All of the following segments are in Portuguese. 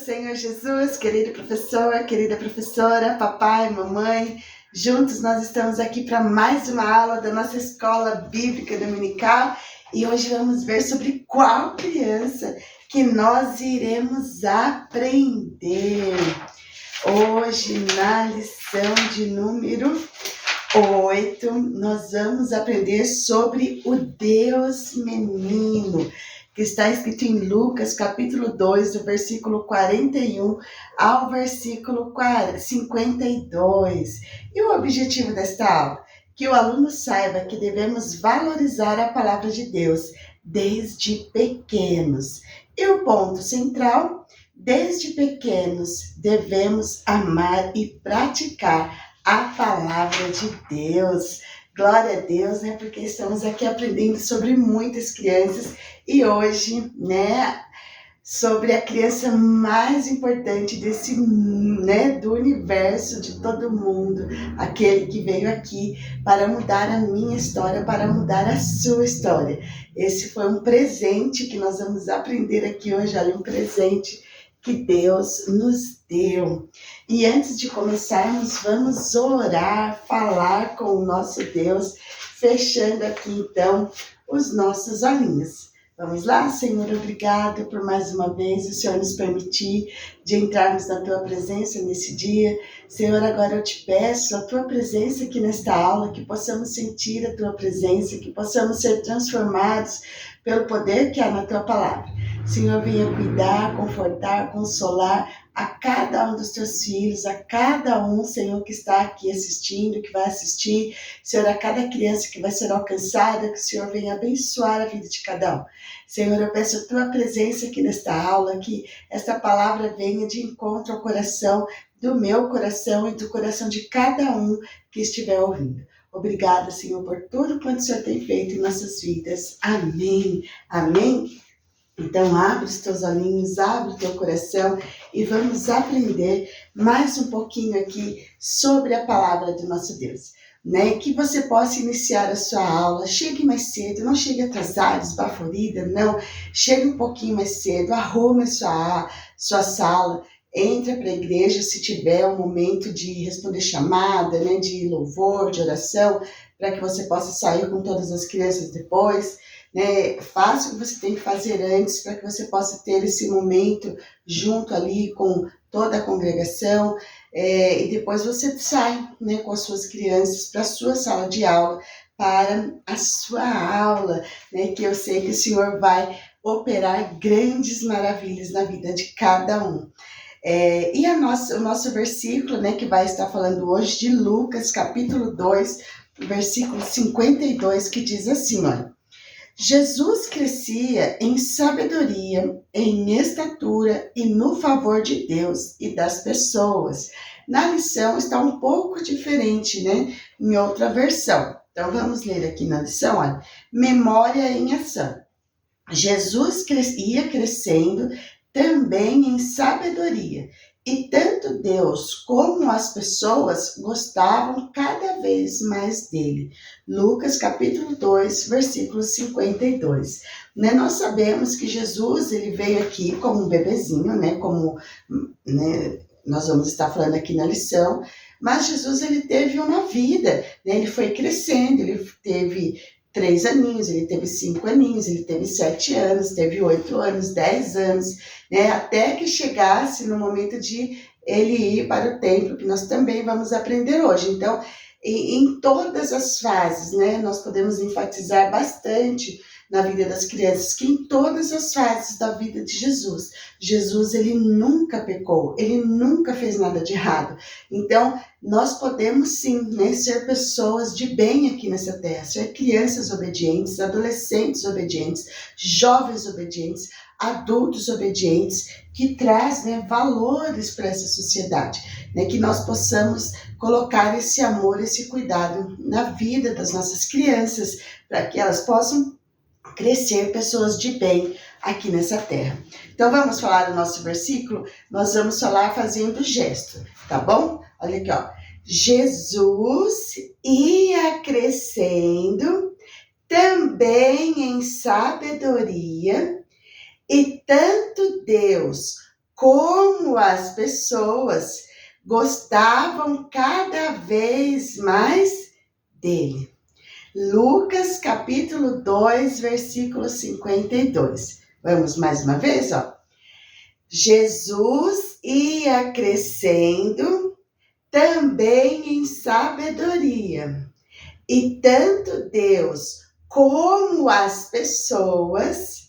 Senhor Jesus, querido professor, querida professora, papai, mamãe. Juntos nós estamos aqui para mais uma aula da nossa escola bíblica dominical e hoje vamos ver sobre qual criança que nós iremos aprender. Hoje, na lição de número 8, nós vamos aprender sobre o Deus menino, que está escrito em Lucas, capítulo 2, do versículo 41 ao versículo 52. E o objetivo desta aula? Que o aluno saiba que devemos valorizar a palavra de Deus desde pequenos. E o ponto central: desde pequenos devemos amar e praticar a palavra de Deus. Glória a Deus, né? Porque estamos aqui aprendendo sobre muitas crianças e hoje, né, sobre a criança mais importante desse, né, do universo, de todo mundo, aquele que veio aqui para mudar a minha história, para mudar a sua história. Esse foi um presente que nós vamos aprender aqui hoje, olha, um presente que Deus nos deu. E antes de começarmos, vamos orar, falar com o nosso Deus, fechando aqui então os nossos olhinhos. Vamos lá, Senhor, obrigado por mais uma vez o Senhor nos permitir de entrarmos na Tua presença nesse dia. Senhor, agora eu te peço a Tua presença aqui nesta aula, que possamos sentir a Tua presença, que possamos ser transformados pelo poder que há na Tua palavra. Senhor, venha cuidar, confortar, consolar a cada um dos Teus filhos, a cada um, Senhor, que está aqui assistindo, que vai assistir, Senhor, a cada criança que vai ser alcançada, que o Senhor venha abençoar a vida de cada um. Senhor, eu peço a Tua presença aqui nesta aula, que esta palavra venha de encontro ao coração, do meu coração e do coração de cada um que estiver ouvindo. Obrigada, Senhor, por tudo quanto o Senhor tem feito em nossas vidas. Amém. Amém. Então, abre os teus olhinhos, abre o teu coração e vamos aprender mais um pouquinho aqui sobre a palavra do nosso Deus, né? Que você possa iniciar a sua aula, chegue mais cedo, não chegue atrasada, esbaforida, não. Chegue um pouquinho mais cedo, arrume a sua sala, entre para a igreja se tiver um momento de responder chamada, né? De louvor, de oração, para que você possa sair com todas as crianças depois. Né, faça o que você tem que fazer antes para que você possa ter esse momento junto ali com toda a congregação, e depois você sai, né, com as suas crianças para a sua sala de aula, para a sua aula, né, que eu sei que o Senhor vai operar grandes maravilhas na vida de cada um. E o nosso versículo, né, que vai estar falando hoje de Lucas, capítulo 2, versículo 52, que diz assim, olha: Jesus crescia em sabedoria, em estatura e no favor de Deus e das pessoas. Na lição está um pouco diferente, né? Em outra versão. Então vamos ler aqui na lição, olha. Memória em ação. Jesus ia crescendo também em sabedoria. E tanto Deus como as pessoas gostavam cada vez mais dele. Lucas capítulo 2, versículo 52. Né, nós sabemos que Jesus ele veio aqui como um bebezinho, né, como, né, nós vamos estar falando aqui na lição, mas Jesus ele teve uma vida, né, ele foi crescendo, ele teve 3 aninhos, ele teve 5 aninhos, ele teve 7 anos, teve 8 anos, 10 anos, né, até que chegasse no momento de ele ir para o templo, que nós também vamos aprender hoje. Então, em todas as fases, né, nós podemos enfatizar bastante na vida das crianças, que em todas as fases da vida de Jesus, Jesus ele nunca pecou, ele nunca fez nada de errado. Então, nós podemos sim, né, ser pessoas de bem aqui nessa terra, ser crianças obedientes, adolescentes obedientes, jovens obedientes, adultos obedientes, que traz, né, valores para essa sociedade, né, que nós possamos colocar esse amor, esse cuidado na vida das nossas crianças, para que elas possam crescer pessoas de bem aqui nessa terra. Então vamos falar o nosso versículo, nós vamos falar fazendo gesto, tá bom? Olha aqui, ó. Jesus ia crescendo também em sabedoria, e tanto Deus como as pessoas gostavam cada vez mais dele. Lucas capítulo 2, versículo 52. Vamos mais uma vez, ó. Jesus ia crescendo também em sabedoria, e tanto Deus como as pessoas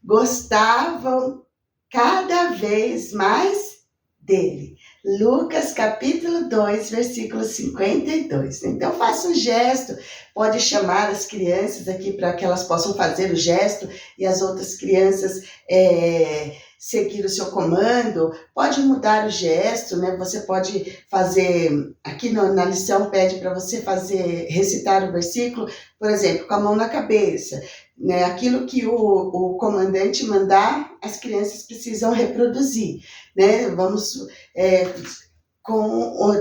gostavam cada vez mais dele. Lucas capítulo 2, versículo 52. Então faça um gesto, pode chamar as crianças aqui para que elas possam fazer o gesto e as outras crianças seguir o seu comando, pode mudar o gesto, né? Você pode fazer, aqui na lição pede para você recitar o versículo, por exemplo, com a mão na cabeça, né? Aquilo que o comandante mandar, as crianças precisam reproduzir, né? Vamos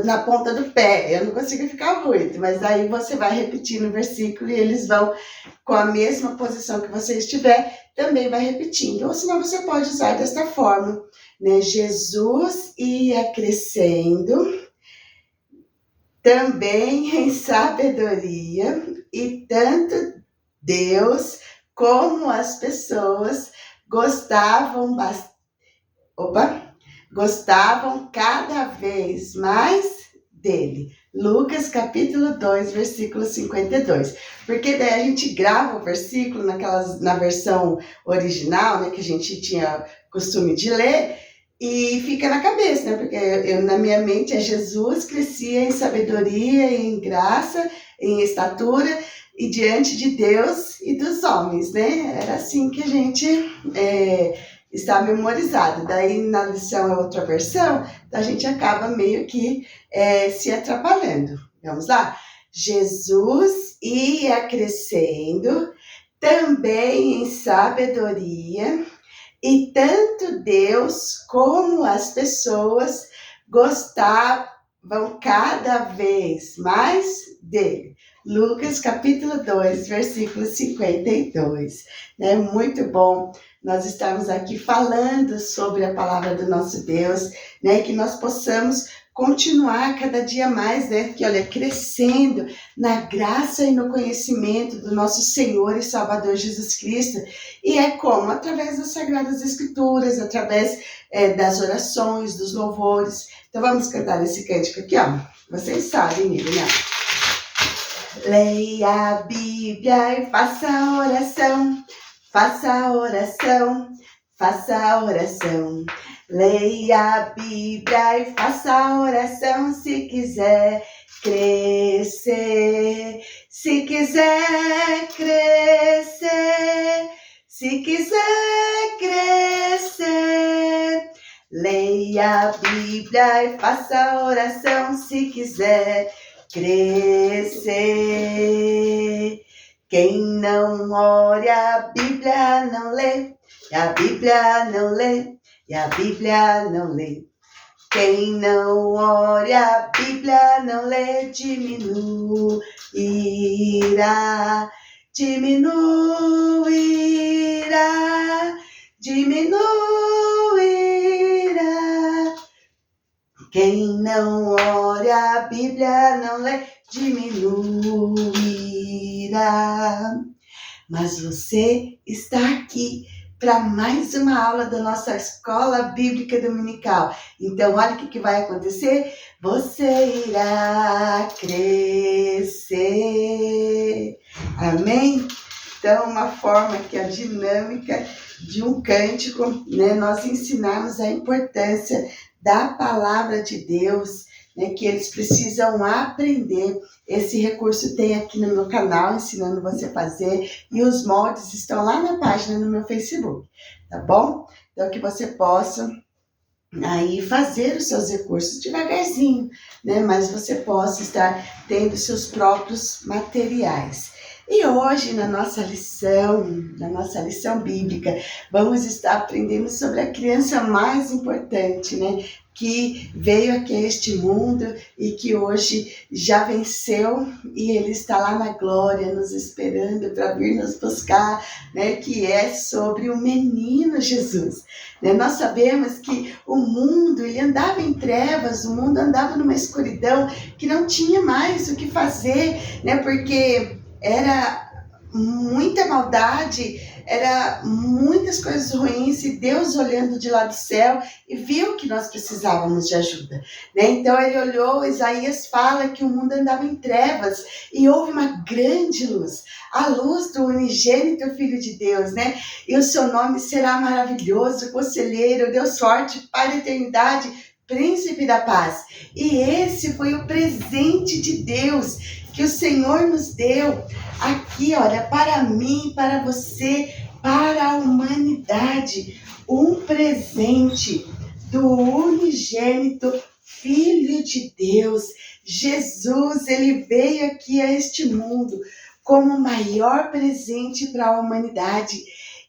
na ponta do pé, eu não consigo ficar muito, mas aí você vai repetindo o versículo e eles vão, com a mesma posição que você estiver, também vai repetindo. Ou senão você pode usar desta forma, né? Jesus ia crescendo também em sabedoria, e tanto Deus como as pessoas gostavam cada vez mais dele. Lucas capítulo 2, versículo 52. Porque daí a gente grava o versículo na versão original, né, que a gente tinha costume de ler, e fica na cabeça, né? Porque na minha mente Jesus crescia em sabedoria, em graça, em estatura, e diante de Deus e dos homens, né? Era assim que a gente está memorizado. Daí na lição é outra versão, então a gente acaba meio que se atrapalhando. Vamos lá? Jesus ia crescendo também em sabedoria, e tanto Deus como as pessoas gostavam cada vez mais dele. Lucas capítulo 2, versículo 52. É muito bom nós estarmos aqui falando sobre a palavra do nosso Deus, né? Que nós possamos continuar cada dia mais, né? Que, olha, crescendo na graça e no conhecimento do nosso Senhor e Salvador Jesus Cristo. E é como? Através das Sagradas Escrituras, através das orações, dos louvores. Então vamos cantar esse cântico aqui, ó. Vocês sabem ele, né? Leia a Bíblia e faça a oração, faça a oração, faça a oração. Leia a Bíblia e faça a oração se quiser crescer, se quiser crescer, se quiser crescer. Leia a Bíblia e faça a oração se quiser crescer. Quem não ore a Bíblia não lê, e a Bíblia não lê, e a Bíblia não lê. Quem não ore a Bíblia não lê, diminuirá, diminuirá, diminuirá. Quem não ore a Bíblia não lê, diminuirá. Mas você está aqui para mais uma aula da nossa Escola Bíblica Dominical. Então, olha o que vai acontecer. Você irá crescer. Amém? Então, uma forma que a dinâmica de um cântico, né, nós ensinamos a importância da palavra de Deus, né, que eles precisam aprender. Esse recurso tem aqui no meu canal, ensinando você a fazer, e os moldes estão lá na página no meu Facebook, tá bom? Então, que você possa aí fazer os seus recursos devagarzinho, né? Mas você possa estar tendo seus próprios materiais. E hoje, na nossa lição bíblica, vamos estar aprendendo sobre a criança mais importante, né? Que veio aqui a este mundo e que hoje já venceu e ele está lá na glória, nos esperando para vir nos buscar, né? Que é sobre o menino Jesus. Né? Nós sabemos que o mundo, ele andava em trevas, o mundo andava numa escuridão que não tinha mais o que fazer, né? Porque era muita maldade, era muitas coisas ruins, e Deus olhando de lá do céu e viu que nós precisávamos de ajuda, né? Então ele olhou, Isaías fala que o mundo andava em trevas e houve uma grande luz, a luz do unigênito Filho de Deus, né? E o seu nome será maravilhoso, Conselheiro, Deus forte, Pai da eternidade, Príncipe da paz. E esse foi o presente de Deus que o Senhor nos deu aqui, olha, para mim, para você, para a humanidade, um presente do unigênito Filho de Deus. Jesus, ele veio aqui a este mundo como o maior presente para a humanidade.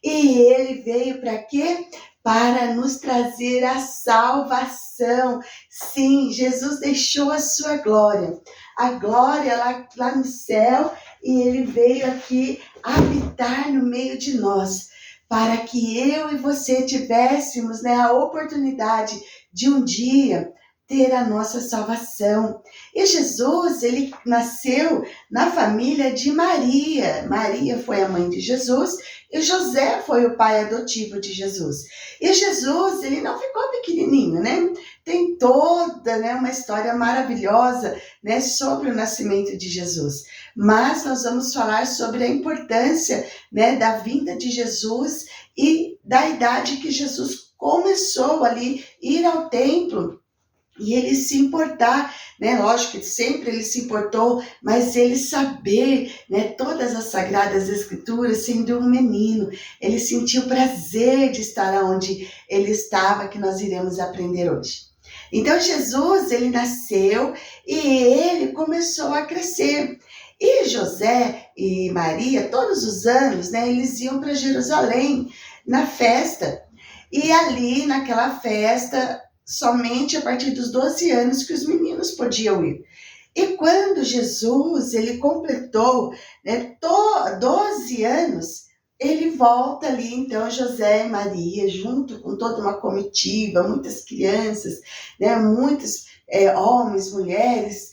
E ele veio para quê? Para nos trazer a salvação. Sim, Jesus deixou a sua glória, a glória lá no céu, e ele veio aqui habitar no meio de nós, para que eu e você tivéssemos, né, a oportunidade de um dia ter a nossa salvação. E Jesus, ele nasceu na família de Maria. Maria foi a mãe de Jesus e José foi o pai adotivo de Jesus. E Jesus, ele não ficou pequenininho, né? Tem toda, né, uma história maravilhosa, né, sobre o nascimento de Jesus. Mas nós vamos falar sobre a importância, né, da vinda de Jesus e da idade que Jesus começou ali a ir ao templo. E ele se importar, né? Lógico que sempre ele se importou, mas ele saber, né, todas as sagradas escrituras, sendo um menino, ele sentiu prazer de estar onde ele estava, que nós iremos aprender hoje. Então Jesus, ele nasceu e ele começou a crescer. E José e Maria, todos os anos, né, eles iam para Jerusalém na festa. E ali, naquela festa, somente a partir dos 12 anos que os meninos podiam ir. E quando Jesus, ele completou, né, 12 anos, ele volta ali, então, José e Maria, junto com toda uma comitiva, muitas crianças, né, muitos homens, mulheres,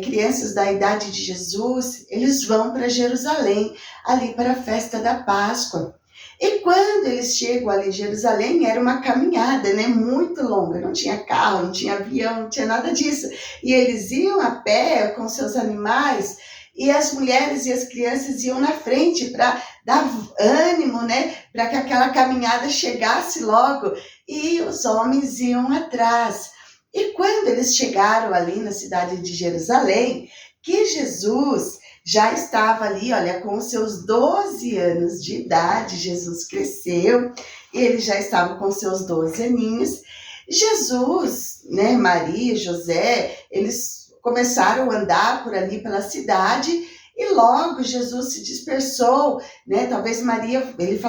crianças da idade de Jesus, eles vão para Jerusalém, ali para a festa da Páscoa. E quando eles chegam ali em Jerusalém, era uma caminhada, né, muito longa, não tinha carro, não tinha avião, não tinha nada disso. E eles iam a pé com seus animais, e as mulheres e as crianças iam na frente para dar ânimo, né, para que aquela caminhada chegasse logo, e os homens iam atrás. E quando eles chegaram ali na cidade de Jerusalém, que Jesus já estava ali, olha, com os seus 12 anos de idade, Jesus cresceu, ele já estava com seus 12 aninhos. Jesus, né, Maria, José, eles começaram a andar por ali pela cidade, e logo Jesus se dispersou, né? Talvez Maria, ele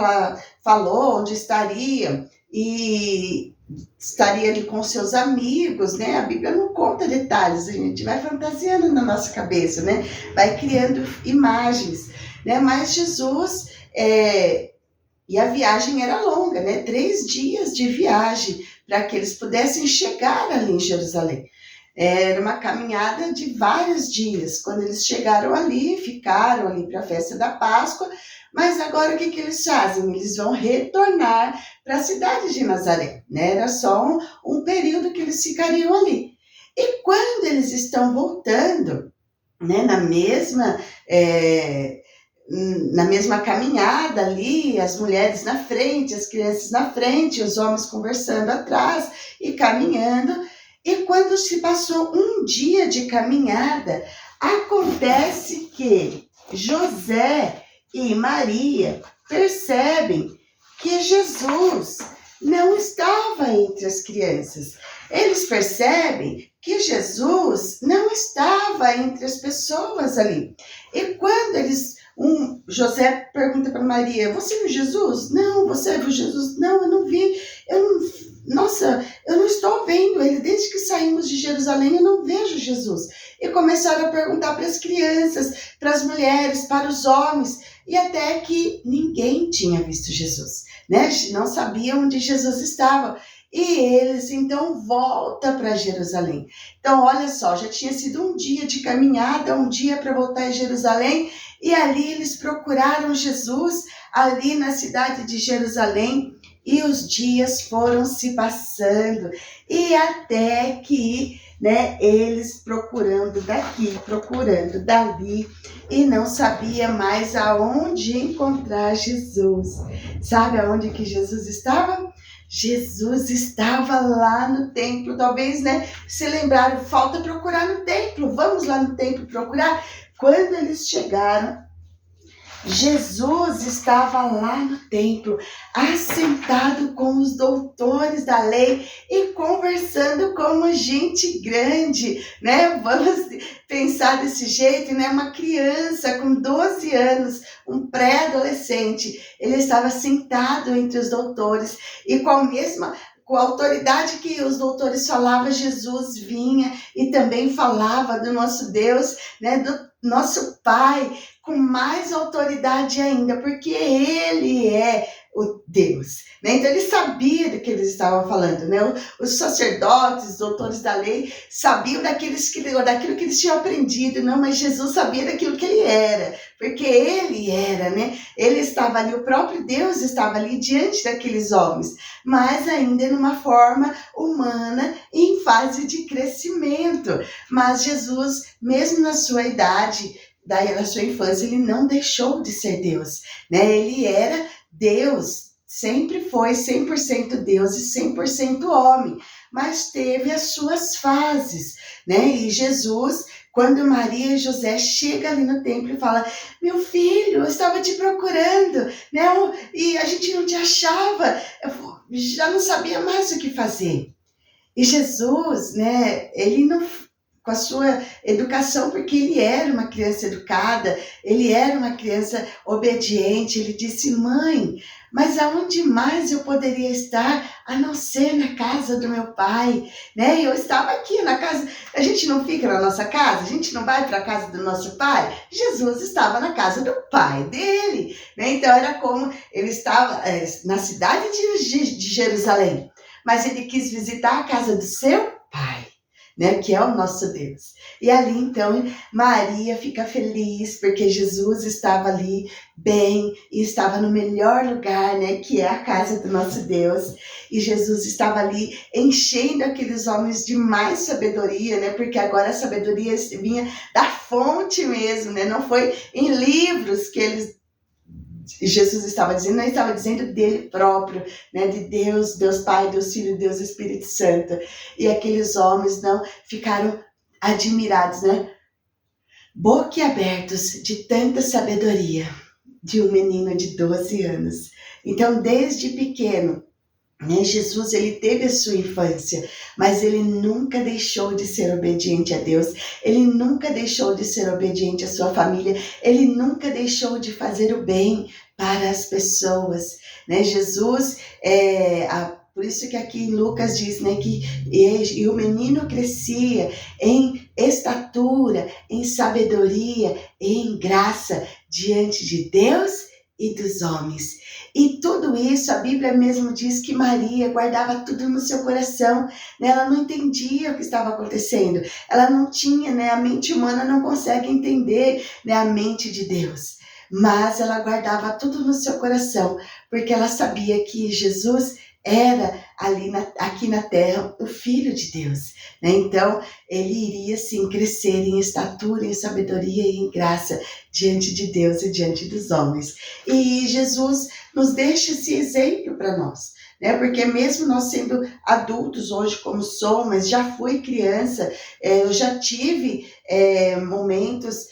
falou onde estaria, e estaria ali com seus amigos, né? A Bíblia não conta detalhes, a gente vai fantasiando na nossa cabeça, né? Vai criando imagens, né? Mas Jesus, e a viagem era longa, né? 3 dias de viagem para que eles pudessem chegar ali em Jerusalém. Era uma caminhada de vários dias. Quando eles chegaram ali, ficaram ali para a festa da Páscoa, mas agora o que eles fazem? Eles vão retornar para a cidade de Nazaré, né? Era só um período que eles ficariam ali. E quando eles estão voltando, né, na mesma caminhada ali, as mulheres na frente, as crianças na frente, os homens conversando atrás e caminhando. E quando se passou um dia de caminhada, acontece que José e Maria percebem que Jesus não estava entre as crianças. Eles percebem que Jesus não estava entre as pessoas ali. E quando eles José pergunta para Maria, você viu Jesus? Não, você viu Jesus? Não, eu não vi, eu não, nossa, eu não estou vendo ele, desde que saímos de Jerusalém eu não vejo Jesus. E começaram a perguntar para as crianças, para as mulheres, para os homens, e até que ninguém tinha visto Jesus, né? Não sabiam onde Jesus estava. E eles então voltam para Jerusalém. Então, olha só, já tinha sido um dia de caminhada, um dia para voltar a Jerusalém, e ali eles procuraram Jesus, ali na cidade de Jerusalém, e os dias foram se passando, e até que, né, eles procurando daqui, procurando dali, e não sabia mais aonde encontrar Jesus. Sabe aonde que Jesus estava? Jesus estava lá no templo, talvez, né? Se lembraram, falta procurar no templo, vamos lá no templo procurar. Quando eles chegaram, Jesus estava lá no templo, assentado com os doutores da lei e conversando como gente grande, né? Vamos pensar desse jeito, né? Uma criança com 12 anos, um pré-adolescente, ele estava sentado entre os doutores e com a autoridade que os doutores falavam, Jesus vinha e também falava do nosso Deus, né? Do nosso Pai, com mais autoridade ainda, porque ele é o Deus, né? Então ele sabia do que eles estavam falando, né? Os sacerdotes, os doutores da lei, sabiam daquilo que eles tinham aprendido, não, mas Jesus sabia daquilo que ele era, porque ele era, né? Ele estava ali, o próprio Deus estava ali diante daqueles homens, mas ainda numa forma humana, em fase de crescimento. Mas Jesus, mesmo na sua idade, daí na sua infância, ele não deixou de ser Deus, né? Ele era Deus, sempre foi 100% Deus e 100% homem, mas teve as suas fases, né? E Jesus, quando Maria e José chegam ali no templo e falam, meu filho, eu estava te procurando, né? E a gente não te achava, eu já não sabia mais o que fazer. E Jesus, né, ele não, com a sua educação, porque ele era uma criança educada, ele era uma criança obediente, ele disse, mãe, mas aonde mais eu poderia estar a não ser na casa do meu pai, né? Eu estava aqui na casa, a gente não fica na nossa casa, a gente não vai para a casa do nosso pai, Jesus estava na casa do pai dele, né? Então era como ele estava na cidade de Jerusalém, mas ele quis visitar a casa do seu pai, né, que é o nosso Deus. E ali, então, Maria fica feliz, porque Jesus estava ali bem, e estava no melhor lugar, né, que é a casa do nosso Deus. E Jesus estava ali enchendo aqueles homens de mais sabedoria, né, porque agora a sabedoria vinha da fonte mesmo, né, não foi em livros que Jesus estava dizendo, não estava dizendo dele próprio, né, de Deus, Deus Pai, Deus Filho, Deus Espírito Santo. E aqueles homens não ficaram admirados, né, boquiabertos de tanta sabedoria de um menino de 12 anos. Então, desde pequeno, né, Jesus, ele teve a sua infância, mas ele nunca deixou de ser obediente a Deus, ele nunca deixou de ser obediente à sua família, ele nunca deixou de fazer o bem para as pessoas, né? Jesus, por isso que aqui em Lucas diz, né, que e o menino crescia em estatura, em sabedoria, em graça diante de Deus e dos homens. E tudo isso, a Bíblia mesmo diz que Maria guardava tudo no seu coração, né? Ela não entendia o que estava acontecendo, ela não tinha, né? A mente humana não consegue entender, né, a mente de Deus, mas ela guardava tudo no seu coração, porque ela sabia que Jesus era aqui na terra o Filho de Deus, né? Então ele iria sim crescer em estatura, em sabedoria e em graça diante de Deus e diante dos homens. E Jesus nos deixa esse exemplo para nós, né? Porque mesmo nós sendo adultos hoje como sou, mas já fui criança, eu já tive momentos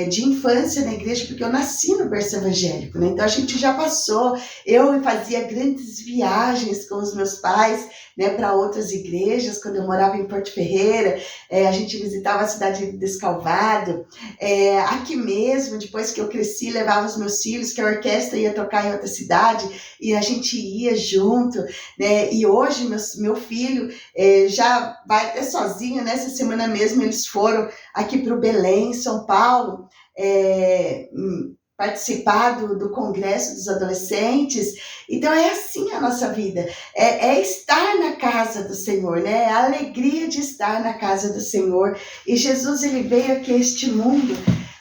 de infância na igreja, porque eu nasci no berço evangélico, né? Então a gente já passou, eu fazia grandes viagens com os meus pais, né, para outras igrejas, quando eu morava em Porto Ferreira, a gente visitava a cidade de Descalvado, aqui mesmo, depois que eu cresci, levava os meus filhos, que a orquestra ia tocar em outra cidade, e a gente ia junto, né? E hoje meu filho já vai até sozinho, nessa semana mesmo eles foram aqui para o Belém, São Paulo, participar do Congresso dos Adolescentes. Então é assim a nossa vida, é estar na casa do Senhor, né? A alegria de estar na casa do Senhor. E Jesus, ele veio aqui a este mundo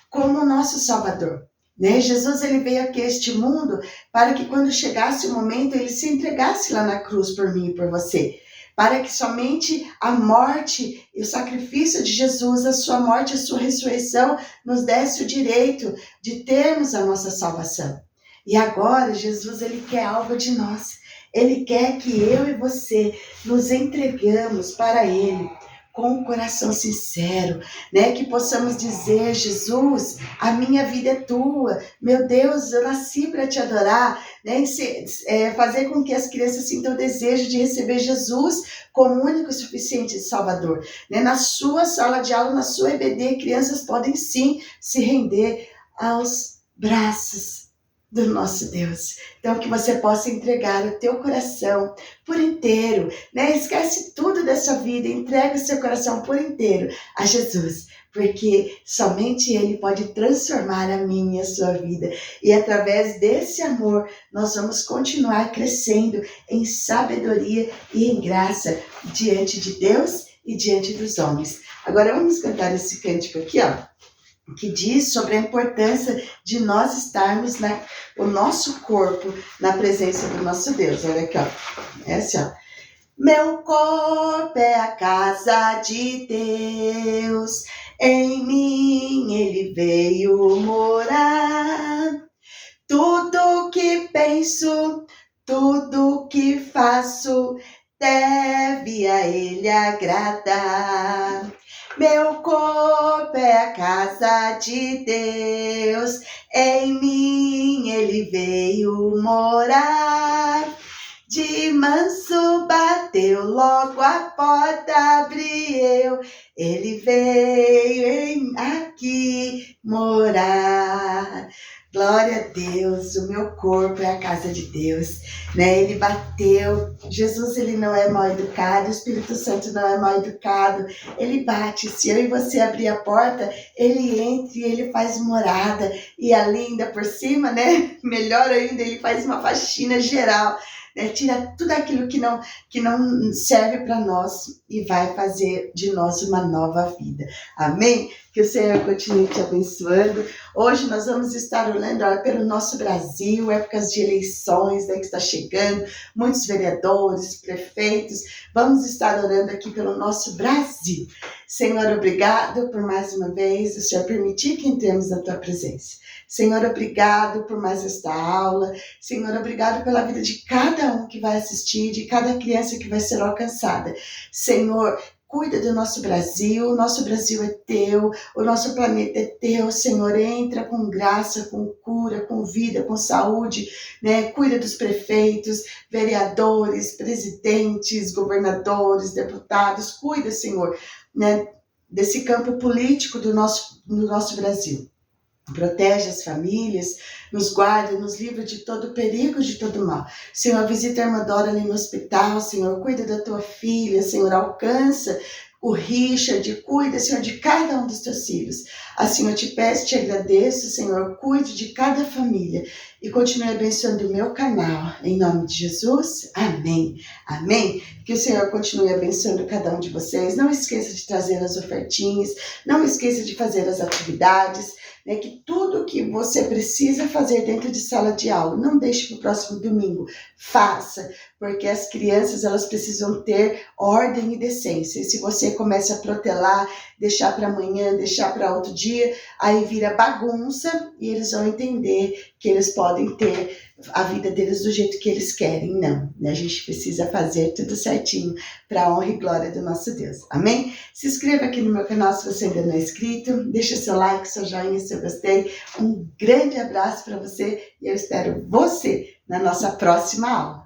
como o nosso Salvador, né? Jesus, ele veio aqui a este mundo para que quando chegasse o momento, ele se entregasse lá na cruz por mim e por você, para que somente a morte e o sacrifício de Jesus, a sua morte e a sua ressurreição, nos desse o direito de termos a nossa salvação. E agora, Jesus, ele quer algo de nós. Ele quer que eu e você nos entregamos para ele com um coração sincero, né? Que possamos dizer: Jesus, a minha vida é tua, meu Deus, eu nasci para te adorar, né? Fazer com que as crianças sintam o desejo de receber Jesus como único e suficiente Salvador, né? Na sua sala de aula, na sua EBD, crianças podem sim se render aos braços do nosso Deus. Então, que você possa entregar o teu coração por inteiro, né? Esquece tudo dessa vida, entrega o seu coração por inteiro a Jesus, porque somente Ele pode transformar a minha e a sua vida. E através desse amor, nós vamos continuar crescendo em sabedoria e em graça diante de Deus e diante dos homens. Agora vamos cantar esse cântico aqui, ó, que diz sobre a importância de nós estarmos o nosso corpo na presença do nosso Deus. Olha aqui, ó. É assim, ó. Meu corpo é a casa de Deus, em mim ele veio morar. Tudo que penso, tudo que faço, deve a ele agradar. Meu corpo é a casa de Deus, em mim ele veio morar. De manso bateu, logo a porta abri eu, ele veio aqui morar. Glória a Deus, o meu corpo é a casa de Deus, né? Ele bateu, Jesus, ele não é mal educado, o Espírito Santo não é mal educado, ele bate. Se eu e você abrir a porta, ele entra e ele faz morada, e ali ainda por cima, né? Melhor ainda, ele faz uma faxina geral, né? Tira tudo aquilo que não serve para nós e vai fazer de nós uma nova vida. Amém? Que o Senhor continue te abençoando. Hoje nós vamos estar orando pelo nosso Brasil, épocas de eleições, né, que está chegando, muitos vereadores, prefeitos. Vamos estar orando aqui pelo nosso Brasil. Senhor, obrigado por mais uma vez o Senhor permitir que entremos na tua presença. Senhor, obrigado por mais esta aula. Senhor, obrigado pela vida de cada um que vai assistir, de cada criança que vai ser alcançada. Senhor, cuida do nosso Brasil, o nosso Brasil é teu, o nosso planeta é teu, Senhor, entra com graça, com cura, com vida, com saúde, né? Cuida dos prefeitos, vereadores, presidentes, governadores, deputados, cuida, Senhor, né? Desse campo político do nosso Brasil. Protege as famílias, nos guarda, nos livra de todo perigo, de todo mal. Senhor, visita a irmã Dora ali no hospital, Senhor, cuida da tua filha, Senhor, alcança o Richard, cuida, Senhor, de cada um dos teus filhos. Assim eu te peço, te agradeço, Senhor, cuide de cada família e continue abençoando o meu canal. Em nome de Jesus, amém. Amém. Que o Senhor continue abençoando cada um de vocês. Não esqueça de trazer as ofertinhas, não esqueça de fazer as atividades, né, que tudo que você precisa fazer dentro de sala de aula, não deixe para o próximo domingo, faça, porque as crianças elas precisam ter ordem e decência, e se você comece a protelar, deixar para amanhã, deixar para outro dia, aí vira bagunça e eles vão entender que eles podem ter a vida deles do jeito que eles querem. Não, né? A gente precisa fazer tudo certinho para a honra e glória do nosso Deus. Amém? Se inscreva aqui no meu canal se você ainda não é inscrito, deixa seu like, seu joinha se eu gostei. Um grande abraço para você e eu espero você na nossa próxima aula.